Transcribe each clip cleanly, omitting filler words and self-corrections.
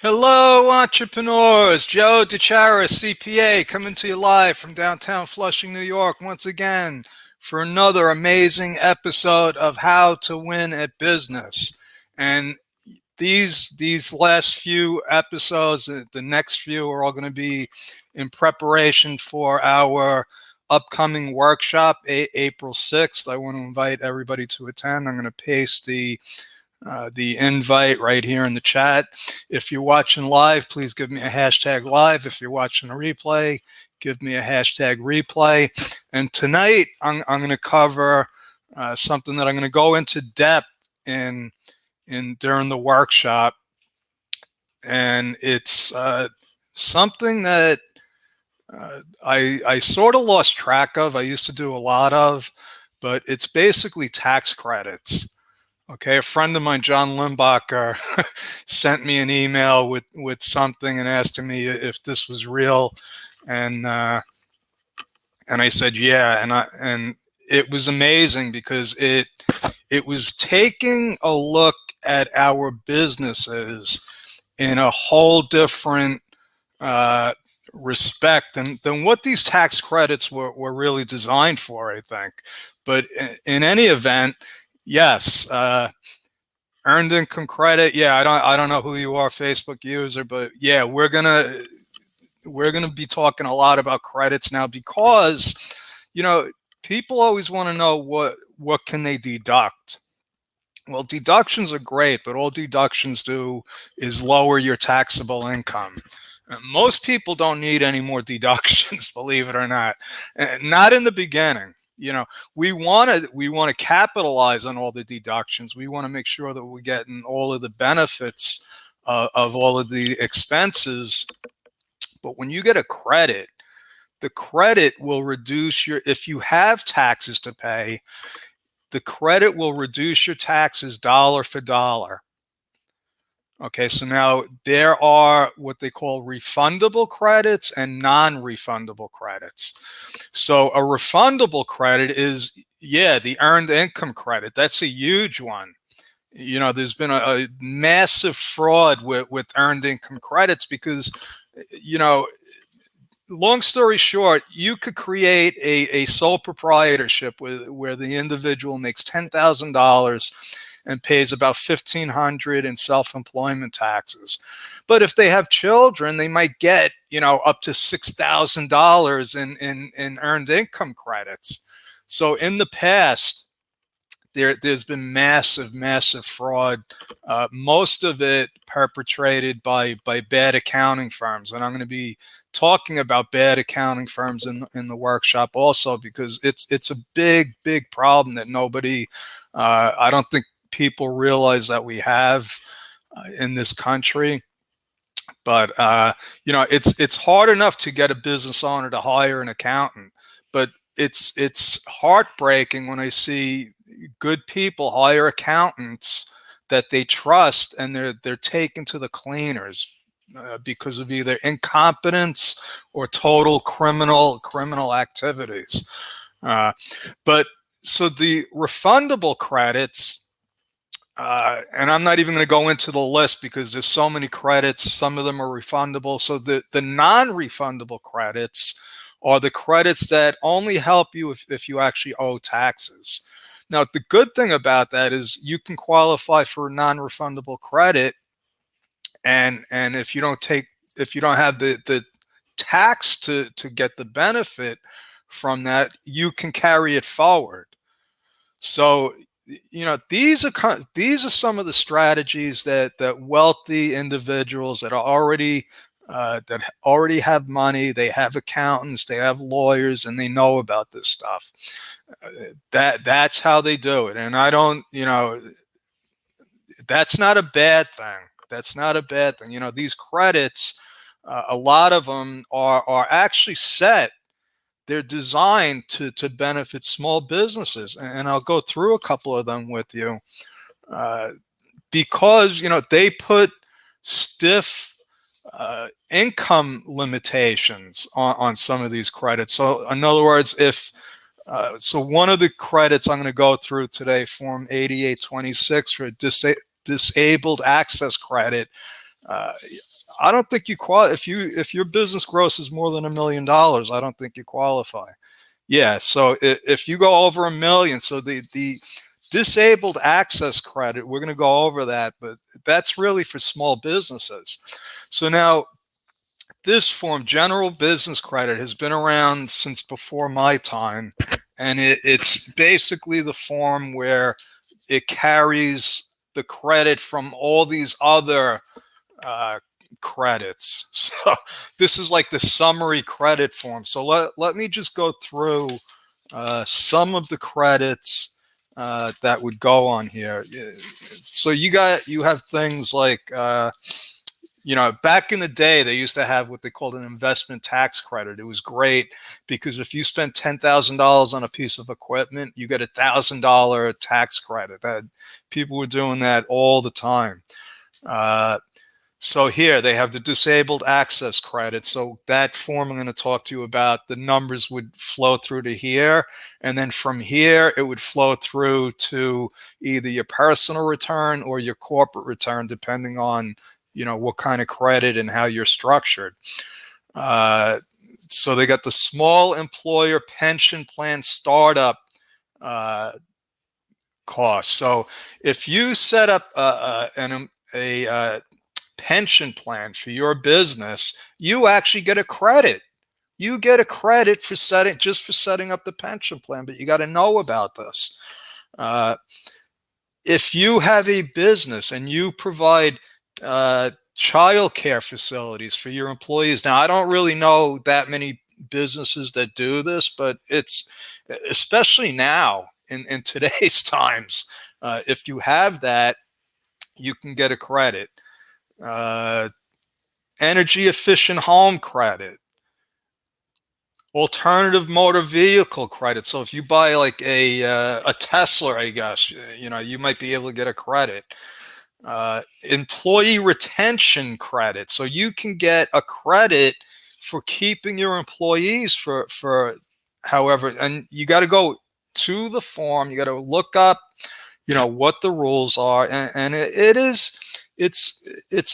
Hello, entrepreneurs. Joe DeChara, CPA, coming to you live from downtown Flushing, New York, once again for another amazing episode of How to Win at Business. And these last few episodes, the next few, are all going to be in preparation for our upcoming workshop, April 6th. I want to invite everybody to attend. I'm going to paste the invite right here in the chat. If you're watching live, please give me a hashtag live. If you're watching a replay, give me a hashtag replay. And tonight, I'm going to cover something that I'm going to go into depth in during the workshop. And it's something that I sort of lost track of. I used to do a lot of, but it's basically tax credits. Okay, a friend of mine, John Limbacher, sent me an email with something and asked me if this was real, and I said yeah, and it was amazing because it was taking a look at our businesses in a whole different respect than what these tax credits were really designed for, I think. But in any event, yes, earned income credit. Yeah, I don't know who you are, Facebook user, but yeah, we're gonna be talking a lot about credits now because, people always want to know what can they deduct. Well, deductions are great, but all deductions do is lower your taxable income. Most people don't need any more deductions, believe it or not. Not in the beginning. We want to capitalize on all the deductions. We want to make sure that we're getting all of the benefits of all of the expenses. But when you get a credit, the credit will reduce if you have taxes to pay, the credit will reduce your taxes dollar for dollar. Okay, so now there are what they call refundable credits and non-refundable credits. So a refundable credit is, the earned income credit. That's a huge one. There's been a massive fraud with earned income credits because, long story short, you could create a sole proprietorship where the individual makes $10,000 and pays about $1,500 in self-employment taxes. But if they have children, they might get, up to $6,000 in earned income credits. So in the past, there's been massive fraud. Most of it perpetrated by bad accounting firms, and I'm going to be talking about bad accounting firms in the workshop also, because it's a big problem that nobody, I don't think people realize that we have in this country. But it's hard enough to get a business owner to hire an accountant, but it's heartbreaking when I see good people hire accountants that they trust, and they're taken to the cleaners because of either incompetence or total criminal activities. But so the refundable credits, and I'm not even going to go into the list because there's so many credits. Some of them are refundable. So the non-refundable credits are the credits that only help you if you actually owe taxes. Now, the good thing about that is you can qualify for a non-refundable credit, and if you don't have the tax to get the benefit from that, you can carry it forward. So these are some of the strategies that wealthy individuals that already have money, they have accountants, they have lawyers, and they know about this stuff. That's how they do it. And I don't, that's not a bad thing. That's not a bad thing. These credits, a lot of them are actually set. They're designed to benefit small businesses, and I'll go through a couple of them with you, because they put stiff income limitations on some of these credits. So in other words, so one of the credits I'm going to go through today, Form 8826 for disabled access credit, Uh, I don't think you qualify if your business gross is more than $1 million. I don't think you qualify. Yeah, so if you go over 1 million, so the disabled access credit, we're going to go over that, but that's really for small businesses. So now this form, general business credit, has been around since before my time, and it's basically the form where it carries the credit from all these other uh, credits. So this is like the summary credit form. So let me just go through some of the credits that would go on here. So you have things like back in the day, they used to have what they called an investment tax credit. It was great because if you spent $10,000 on a piece of equipment, you get $1,000 tax credit. That people were doing that all the time. So here they have the disabled access credit. So that form I'm going to talk to you about, the numbers would flow through to here. And then from here, it would flow through to either your personal return or your corporate return, depending on, what kind of credit and how you're structured. So they got the small employer pension plan startup cost. So if you set up a pension plan for your business, you actually get a credit. You get a credit for setting up the pension plan, but you got to know about this. If you have a business and you provide child care facilities for your employees, now I don't really know that many businesses that do this, but it's especially now in today's times, if you have that, you can get a credit. Energy efficient home credit, alternative motor vehicle credit. So if you buy like a Tesla, I guess, you might be able to get a credit. Employee retention credit. So you can get a credit for keeping your employees for however, and you got to go to the form. You got to look up, what the rules are, and it's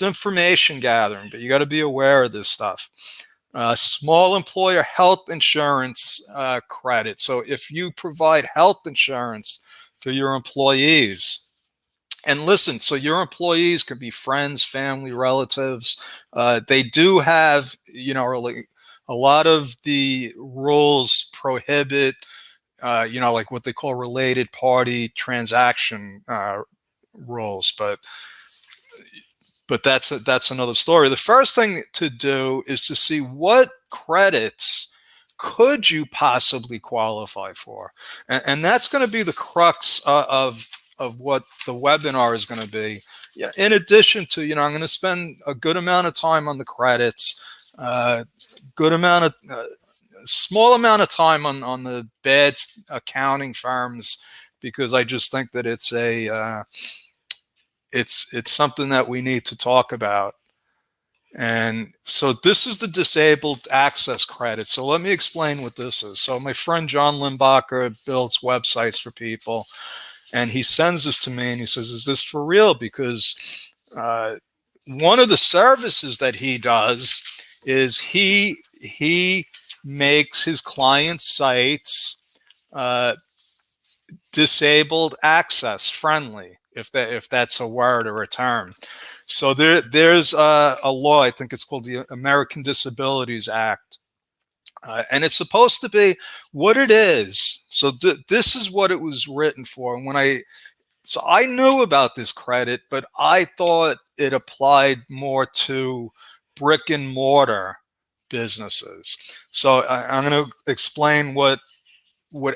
information gathering, but you got to be aware of this stuff. Small employer health insurance credit. So if you provide health insurance for your employees, and listen, so your employees could be friends, family, relatives. They do have, a lot of the rules prohibit, like what they call related party transaction rules, but that's another story. The first thing to do is to see what credits could you possibly qualify for, and that's going to be the crux of what the webinar is going to be. Yeah, in addition to, I'm going to spend a good amount of time on the credits, good amount of small amount of time on the bad accounting firms, because I just think that it's something that we need to talk about. And so this is the disabled access credit. So let me explain what this is. So my friend John Limbacher builds websites for people, and he sends this to me and he says, is this for real? Because one of the services that he does is he makes his client sites disabled access friendly, if that's a word or a term. So there's a law, I think it's called the American Disabilities Act, and it's supposed to be what it is. So this is what it was written for. And so I knew about this credit, but I thought it applied more to brick and mortar businesses. So I'm going to explain what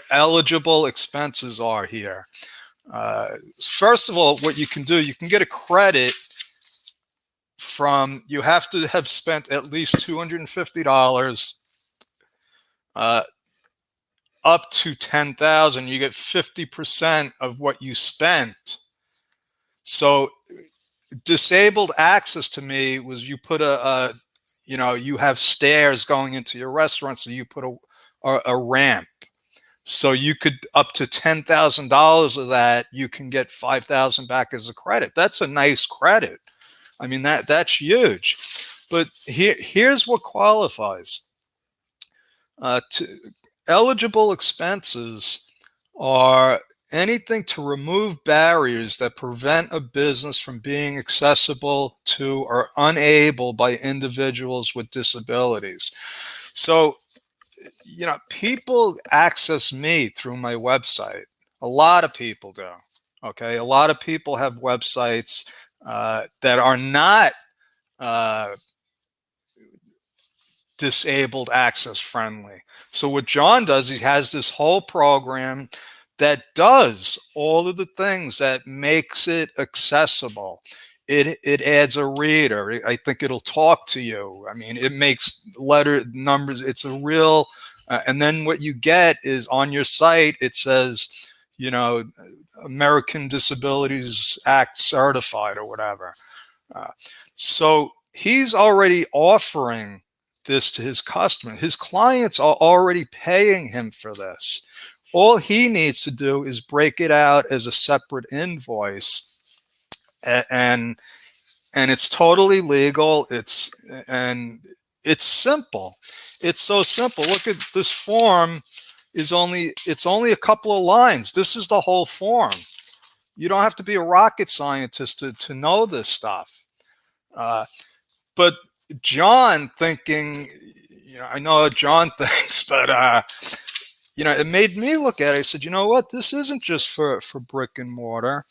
eligible expenses are here. First of all, what you can do, you can get a credit you have to have spent at least $250 up to $10,000. You get 50% of what you spent. So disabled access to me was you put you have stairs going into your restaurant, so you put a ramp. So you could, up to $10,000 of that, you can get $5,000 back as a credit. That's a nice credit. I mean, that's huge. But here's what qualifies. To eligible expenses are anything to remove barriers that prevent a business from being accessible to or unable by individuals with disabilities. So, people access me through my website. A lot of people do. Okay. A lot of people have websites that are not uh, disabled access friendly. So what John does, he has this whole program that does all of the things that makes it accessible. It adds a reader. I think it'll talk to you. I mean, it makes letter numbers. It's a real, and then what you get is on your site, it says, you know, American Disabilities Act certified or whatever. Uh, so he's already offering this to his customer. His clients are already paying him for this. All he needs to do is break it out as a separate invoice, and it's totally legal. It's simple. It's so simple. Look at this form. It's only a couple of lines. This is the whole form. You don't have to be a rocket scientist to know this stuff. But John thinking, I know what John thinks, but it made me look at it. I said, you know what? This isn't just for brick and mortar,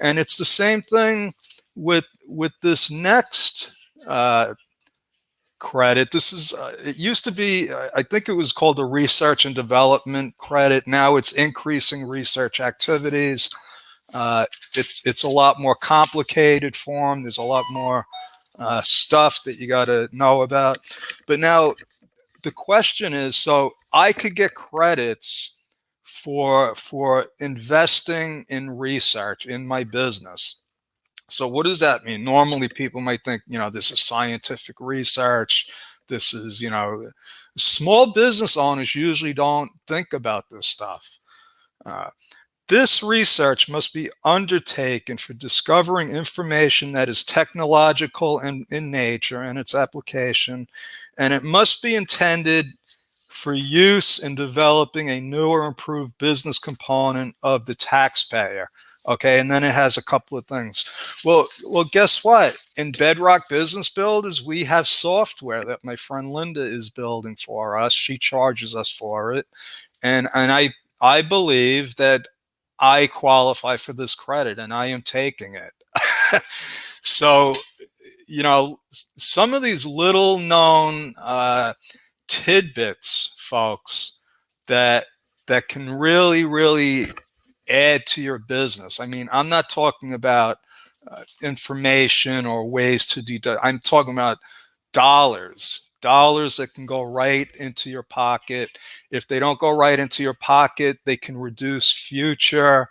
and it's the same thing with this next credit. This is it used to be, I think it was called the research and development credit. Now it's increasing research activities. It's a lot more complicated form. There's a lot more stuff that you got to know about. But now the question is, so I could get credits for investing in research in my business. So what does that mean? Normally people might think, this is scientific research. This is, small business owners usually don't think about this stuff. This research must be undertaken for discovering information that is technological in nature and its application, and it must be intended for use in developing a new or improved business component of the taxpayer. Okay, and then it has a couple of things. Well, guess what? In Bedrock Business Builders, we have software that my friend Linda is building for us. She charges us for it, and I believe that I qualify for this credit, and I am taking it. So, some of these little known tidbits, folks, that can really, really add to your business. I mean, I'm not talking about information or ways to deduct. I'm talking about dollars that can go right into your pocket. If they don't go right into your pocket, they can reduce future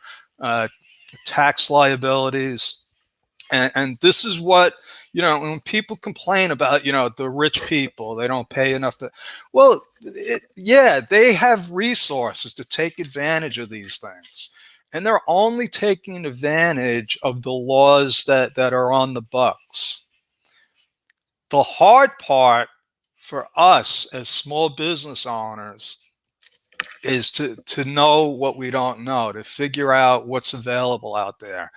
tax liabilities. And this is what, when people complain about, the rich people, they don't pay enough to, well, yeah, they have resources to take advantage of these things. And they're only taking advantage of the laws that are on the books. The hard part for us as small business owners is to know what we don't know, to figure out what's available out there.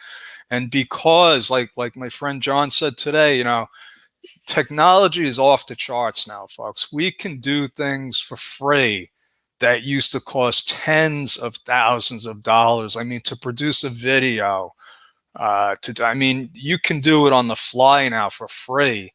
And because, like my friend John said today, technology is off the charts now, folks. We can do things for free that used to cost tens of thousands of dollars. I mean, to produce a video, you can do it on the fly now for free.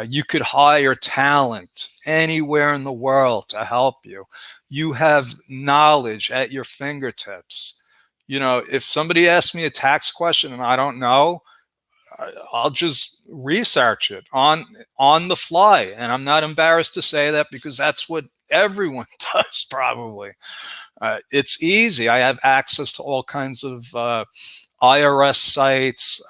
You could hire talent anywhere in the world to help you. You have knowledge at your fingertips. If somebody asks me a tax question and I don't know, I'll just research it on the fly. And I'm not embarrassed to say that, because that's what everyone does probably. It's easy. I have access to all kinds of IRS sites,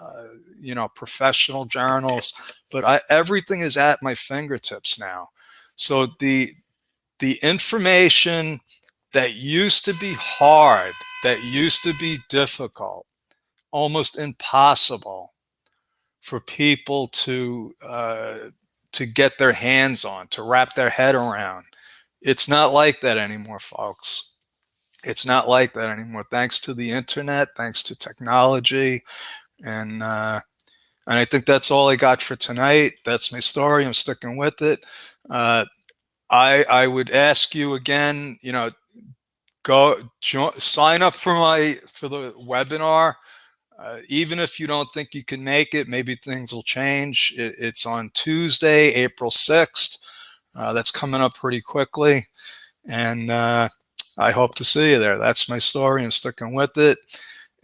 professional journals, but everything is at my fingertips now. So the information that used to be hard, that used to be difficult, almost impossible for people to get their hands on, to wrap their head around. It's not like that anymore, folks. It's not like that anymore. Thanks to the internet, thanks to technology, and I think that's all I got for tonight. That's my story. I'm sticking with it. I would ask you again, sign up for the webinar. Even if you don't think you can make it, maybe things will change. It's on Tuesday, April 6th. That's coming up pretty quickly. And I hope to see you there. That's my story. I'm sticking with it.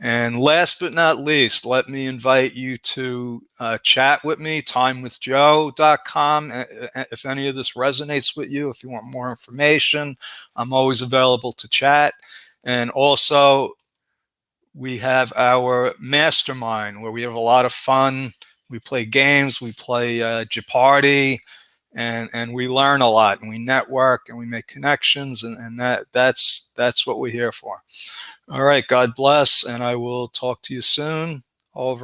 And last but not least, let me invite you to chat with me, timewithjoe.com. If any of this resonates with you, if you want more information, I'm always available to chat. And also, we have our mastermind where we have a lot of fun. We play games, we play Jeopardy, and we learn a lot, and we network, and we make connections, and that's what we're here for. All right, God bless, and I will talk to you soon. Over.